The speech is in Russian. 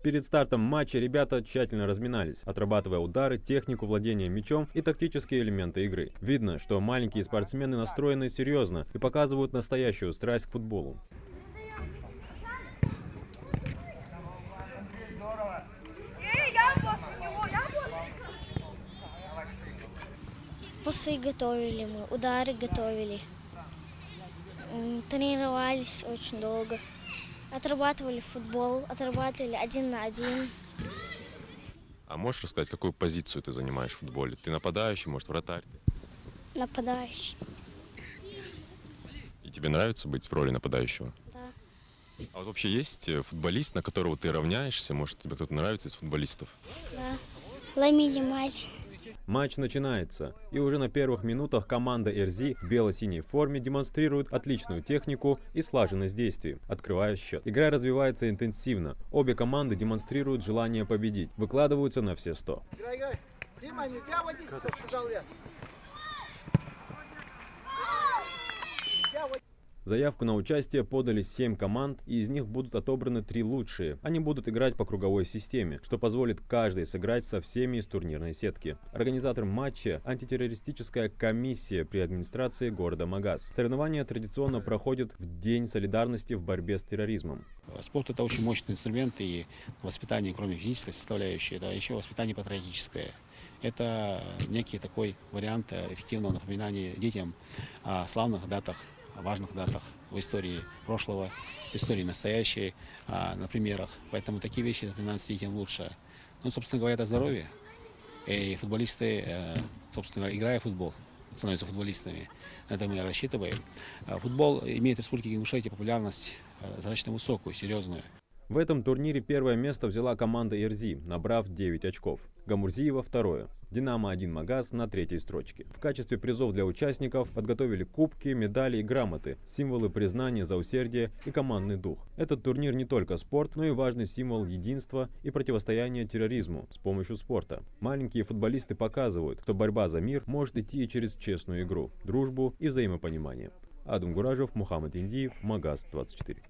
Перед стартом матча ребята тщательно разминались, отрабатывая удары, технику владения мячом и тактические элементы игры. Видно, что маленькие спортсмены настроены серьезно и показывают настоящую страсть к футболу. Пасы готовили мы, удары готовили. Тренировались очень долго. Отрабатывали футбол, отрабатывали 1 на 1. А можешь рассказать, какую позицию ты занимаешь в футболе? Ты нападающий, может, вратарь? Нападающий. И тебе нравится быть в роли нападающего? Да. А вот вообще есть футболист, на которого ты равняешься? Может, тебе кто-то нравится из футболистов? Да. Ламин Ямаль. Матч начинается, и уже на первых минутах команда РЗ в бело-синей форме демонстрирует отличную технику и слаженность действий, открывая счет. Игра развивается интенсивно, обе команды демонстрируют желание победить, выкладываются на все 100. Заявку на участие подали 7 команд, и из них будут отобраны 3 лучшие. Они будут играть по круговой системе, что позволит каждой сыграть со всеми из турнирной сетки. Организатор матча – антитеррористическая комиссия при администрации города Магаз. Соревнования традиционно проходят в День солидарности в борьбе с терроризмом. Спорт – это очень мощный инструмент, и воспитание, кроме физической составляющей, да, еще воспитание патриотическое. Это некий такой вариант эффективного напоминания детям о славных датах, о важных датах в истории прошлого, в истории настоящей, на примерах. Поэтому такие вещи напоминаются детям лучше. Ну, собственно, говорят о здоровье. И футболисты, собственно, играя в футбол, становятся футболистами. На это мы рассчитываем. Футбол имеет в Республике Ингушетия популярность достаточно высокую, серьезную. В этом турнире первое место взяла команда РЗ, набрав 9 очков. Гамурзиева второе. Динамо-1 Магаз на 3-й строчке. В качестве призов для участников подготовили кубки, медали и грамоты, символы признания за усердие и командный дух. Этот турнир не только спорт, но и важный символ единства и противостояния терроризму с помощью спорта. Маленькие футболисты показывают, что борьба за мир может идти и через честную игру, дружбу и взаимопонимание. Адам Гуражев, Мухаммад Индиев, Магаз 24.